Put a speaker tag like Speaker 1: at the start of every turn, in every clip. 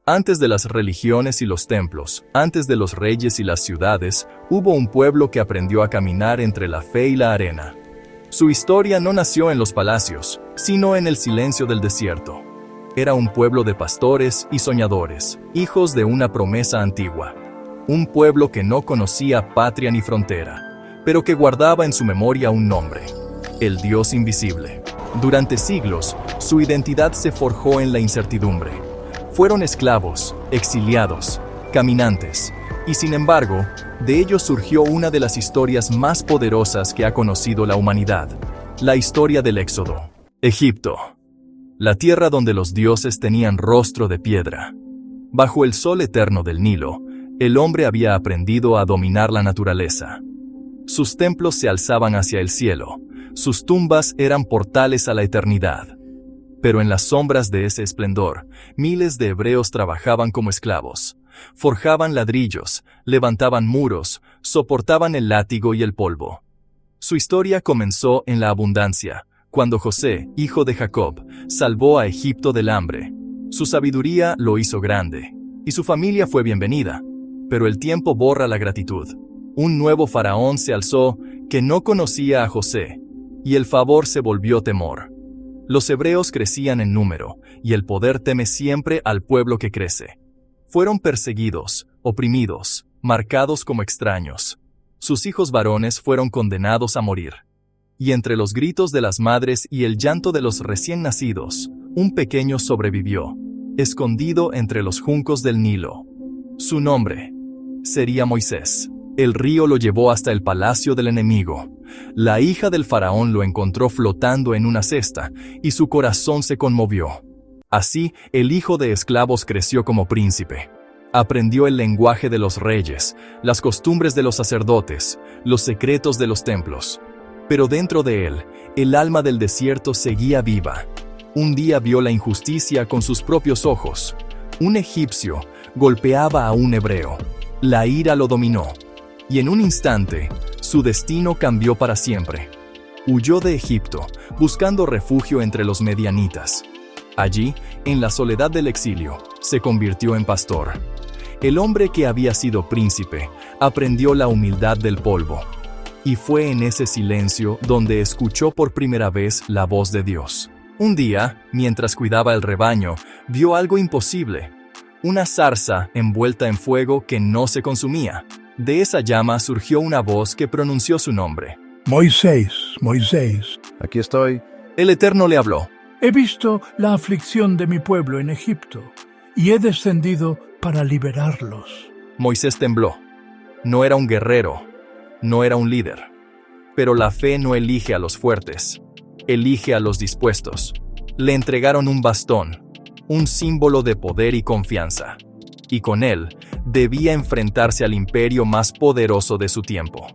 Speaker 1: Antes de las religiones y los templos, antes de los reyes y las ciudades, hubo un pueblo que aprendió a caminar entre la fe y la arena. Su historia no nació en los palacios, sino en el silencio del desierto. Era un pueblo de pastores y soñadores, hijos de una promesa antigua. Un pueblo que no conocía patria ni frontera, pero que guardaba en su memoria un nombre: el Dios invisible. Durante siglos, su identidad se forjó en la incertidumbre. Fueron esclavos, exiliados, caminantes, y sin embargo, de ellos surgió una de las historias más poderosas que ha conocido la humanidad: la historia del Éxodo. Egipto, la tierra donde los dioses tenían rostro de piedra. Bajo el sol eterno del Nilo, el hombre había aprendido a dominar la naturaleza. Sus templos se alzaban hacia el cielo, sus tumbas eran portales a la eternidad. Pero en las sombras de ese esplendor, miles de hebreos trabajaban como esclavos. Forjaban ladrillos, levantaban muros, soportaban el látigo y el polvo. Su historia comenzó en la abundancia, cuando José, hijo de Jacob, salvó a Egipto del hambre. Su sabiduría lo hizo grande, y su familia fue bienvenida. Pero el tiempo borra la gratitud. Un nuevo faraón se alzó que no conocía a José, y el favor se volvió temor. Los hebreos crecían en número, y el poder teme siempre al pueblo que crece. Fueron perseguidos, oprimidos, marcados como extraños. Sus hijos varones fueron condenados a morir. Y entre los gritos de las madres y el llanto de los recién nacidos, un pequeño sobrevivió, escondido entre los juncos del Nilo. Su nombre sería Moisés. El río lo llevó hasta el palacio del enemigo. La hija del faraón lo encontró flotando en una cesta, y su corazón se conmovió. Así, el hijo de esclavos creció como príncipe. Aprendió el lenguaje de los reyes, las costumbres de los sacerdotes, los secretos de los templos. Pero dentro de él, el alma del desierto seguía viva. Un día vio la injusticia con sus propios ojos. Un egipcio golpeaba a un hebreo. La ira lo dominó. Y en un instante, su destino cambió para siempre. Huyó de Egipto, buscando refugio entre los medianitas. Allí, en la soledad del exilio, se convirtió en pastor. El hombre que había sido príncipe aprendió la humildad del polvo. Y fue en ese silencio donde escuchó por primera vez la voz de Dios. Un día, mientras cuidaba el rebaño, vio algo imposible: una zarza envuelta en fuego que no se consumía. De esa llama surgió una voz que pronunció su nombre.
Speaker 2: Moisés, Moisés.
Speaker 3: Aquí estoy.
Speaker 1: El Eterno le habló.
Speaker 2: He visto la aflicción de mi pueblo en Egipto, y he descendido para liberarlos.
Speaker 1: Moisés tembló. No era un guerrero, no era un líder. Pero la fe no elige a los fuertes, elige a los dispuestos. Le entregaron un bastón, un símbolo de poder y confianza. Y con él, debía enfrentarse al imperio más poderoso de su tiempo.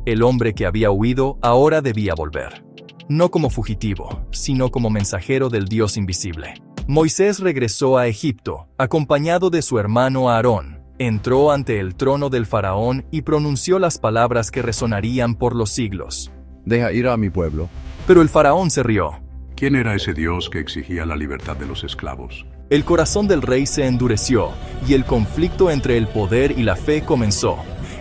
Speaker 1: El hombre que había huido ahora debía volver. No como fugitivo, sino como mensajero del Dios invisible. Moisés regresó a Egipto, acompañado de su hermano Aarón. Entró ante el trono del faraón y pronunció las palabras que resonarían por los siglos.
Speaker 3: Deja ir a mi pueblo.
Speaker 1: Pero el faraón se rió.
Speaker 4: ¿Quién era ese Dios que exigía la libertad de los esclavos?
Speaker 1: El corazón del rey se endureció, y el conflicto entre el poder y la fe comenzó.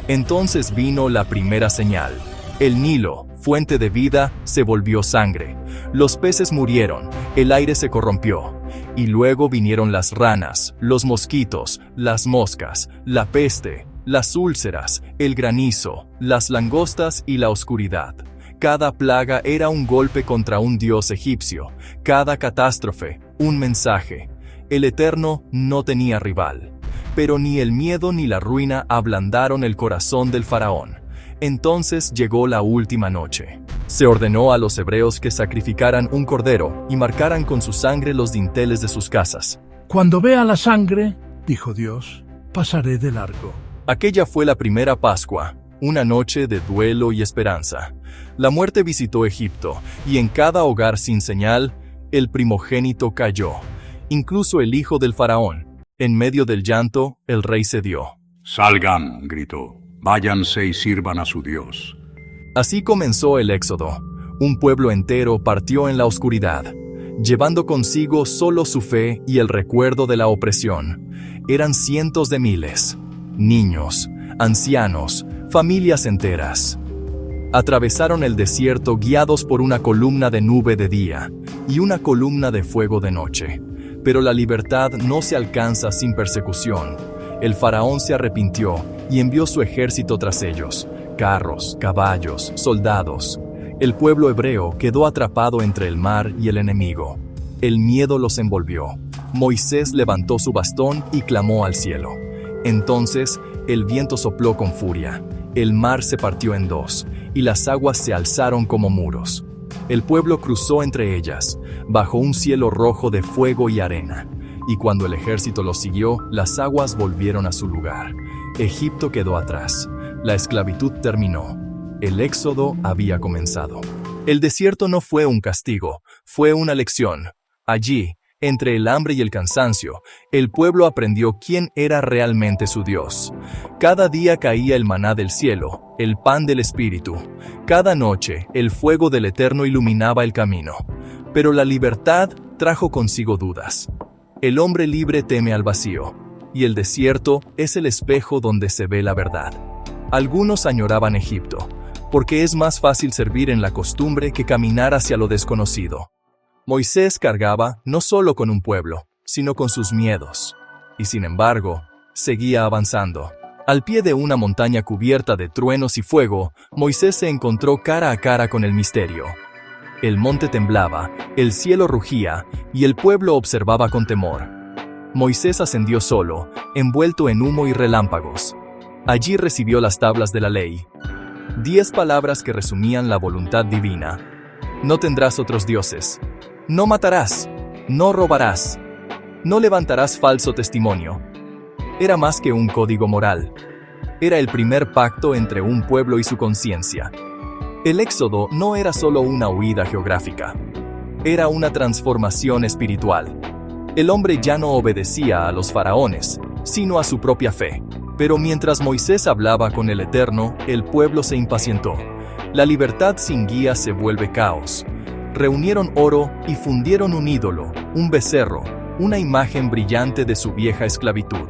Speaker 1: Entonces vino la primera señal. El Nilo, fuente de vida, se volvió sangre. Los peces murieron, el aire se corrompió. Y luego vinieron las ranas, los mosquitos, las moscas, la peste, las úlceras, el granizo, las langostas y la oscuridad. Cada plaga era un golpe contra un dios egipcio, cada catástrofe, un mensaje. El Eterno no tenía rival. Pero ni el miedo ni la ruina ablandaron el corazón del faraón. Entonces llegó la última noche. Se ordenó a los hebreos que sacrificaran un cordero y marcaran con su sangre los dinteles de sus casas.
Speaker 2: Cuando vea la sangre, dijo Dios, pasaré de largo.
Speaker 1: Aquella fue la primera Pascua, una noche de duelo y esperanza. La muerte visitó Egipto, y en cada hogar sin señal, el primogénito cayó. Incluso el hijo del faraón. En medio del llanto, el rey cedió.
Speaker 4: Salgan, gritó. Váyanse y sirvan a su Dios.
Speaker 1: Así comenzó el Éxodo. Un pueblo entero partió en la oscuridad, llevando consigo solo su fe y el recuerdo de la opresión. eran cientos de miles. Niños, ancianos, familias enteras. Atravesaron el desierto guiados por una columna de nube de día y una columna de fuego de noche. Pero la libertad no se alcanza sin persecución. El faraón se arrepintió y envió su ejército tras ellos, carros, caballos, soldados. El pueblo hebreo quedó atrapado entre el mar y el enemigo. El miedo los envolvió. Moisés levantó su bastón y clamó al cielo. Entonces el viento sopló con furia. El mar se partió en dos, y las aguas se alzaron como muros. El pueblo cruzó entre ellas, bajo un cielo rojo de fuego y arena. Y cuando el ejército los siguió, las aguas volvieron a su lugar. Egipto quedó atrás. La esclavitud terminó. El éxodo había comenzado. El desierto no fue un castigo, fue una lección. Allí, entre el hambre y el cansancio, el pueblo aprendió quién era realmente su Dios. Cada día caía el maná del cielo, el pan del Espíritu. Cada noche, el fuego del Eterno iluminaba el camino. Pero la libertad trajo consigo dudas. El hombre libre teme al vacío, y el desierto es el espejo donde se ve la verdad. Algunos añoraban Egipto, porque es más fácil servir en la costumbre que caminar hacia lo desconocido. Moisés cargaba no solo con un pueblo, sino con sus miedos. Y sin embargo, seguía avanzando. Al pie de una montaña cubierta de truenos y fuego, Moisés se encontró cara a cara con el misterio. El monte temblaba, el cielo rugía, y el pueblo observaba con temor. Moisés ascendió solo, envuelto en humo y relámpagos. Allí recibió las tablas de la ley. 10 palabras que resumían la voluntad divina. No tendrás otros dioses. No matarás. No robarás. No levantarás falso testimonio. Era más que un código moral. Era el primer pacto entre un pueblo y su conciencia. El éxodo no era solo una huida geográfica. Era una transformación espiritual. El hombre ya no obedecía a los faraones, sino a su propia fe. Pero mientras Moisés hablaba con el Eterno, el pueblo se impacientó. La libertad sin guía se vuelve caos. Reunieron oro y fundieron un ídolo, un becerro, una imagen brillante de su vieja esclavitud.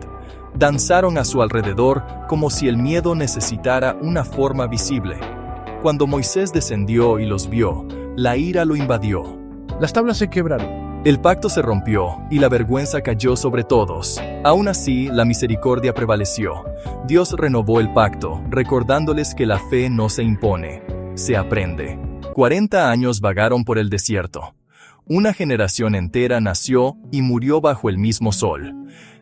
Speaker 1: Danzaron a su alrededor como si el miedo necesitara una forma visible. Cuando Moisés descendió y los vio, la ira lo invadió.
Speaker 2: Las tablas se quebraron.
Speaker 1: El pacto se rompió y la vergüenza cayó sobre todos. Aún así, la misericordia prevaleció. Dios renovó el pacto, recordándoles que la fe no se impone, se aprende. 40 años vagaron por el desierto. Una generación entera nació y murió bajo el mismo sol.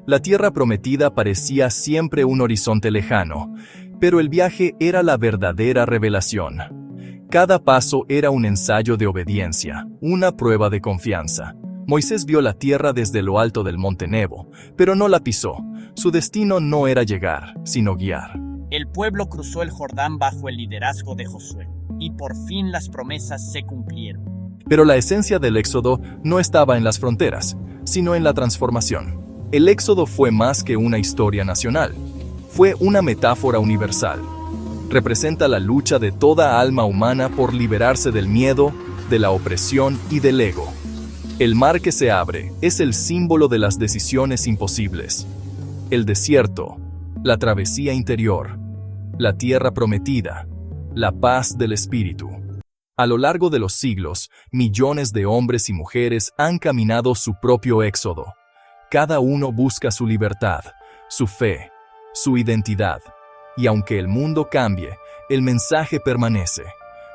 Speaker 1: La tierra prometida parecía siempre un horizonte lejano, pero el viaje era la verdadera revelación. Cada paso era un ensayo de obediencia, una prueba de confianza. Moisés vio la tierra desde lo alto del monte Nebo, pero no la pisó. Su destino no era llegar, sino guiar.
Speaker 5: El pueblo cruzó el Jordán bajo el liderazgo de Josué, y por fin las promesas se cumplieron.
Speaker 1: Pero la esencia del éxodo no estaba en las fronteras, sino en la transformación. El éxodo fue más que una historia nacional. Fue una metáfora universal. Representa la lucha de toda alma humana por liberarse del miedo, de la opresión y del ego. El mar que se abre es el símbolo de las decisiones imposibles. El desierto, la travesía interior, la tierra prometida, la paz del espíritu. A lo largo de los siglos, millones de hombres y mujeres han caminado su propio éxodo. Cada uno busca su libertad, su fe, su identidad. Y aunque el mundo cambie, el mensaje permanece.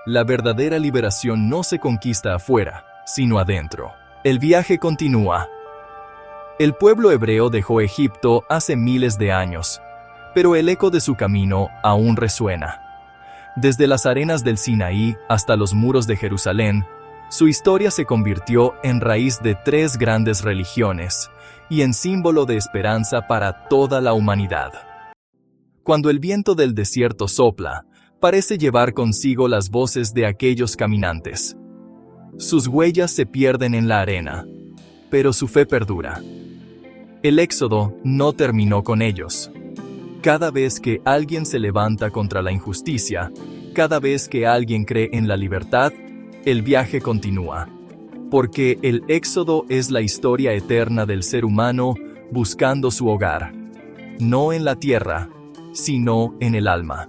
Speaker 1: La verdadera liberación no se conquista afuera, sino adentro. El viaje continúa. El pueblo hebreo dejó Egipto hace miles de años, pero el eco de su camino aún resuena. Desde las arenas del Sinaí hasta los muros de Jerusalén, su historia se convirtió en raíz de 3 grandes religiones y en símbolo de esperanza para toda la humanidad. Cuando el viento del desierto sopla, parece llevar consigo las voces de aquellos caminantes. Sus huellas se pierden en la arena, pero su fe perdura. El éxodo no terminó con ellos. Cada vez que alguien se levanta contra la injusticia, cada vez que alguien cree en la libertad, el viaje continúa. Porque el éxodo es la historia eterna del ser humano buscando su hogar. no en la tierra, sino en el alma.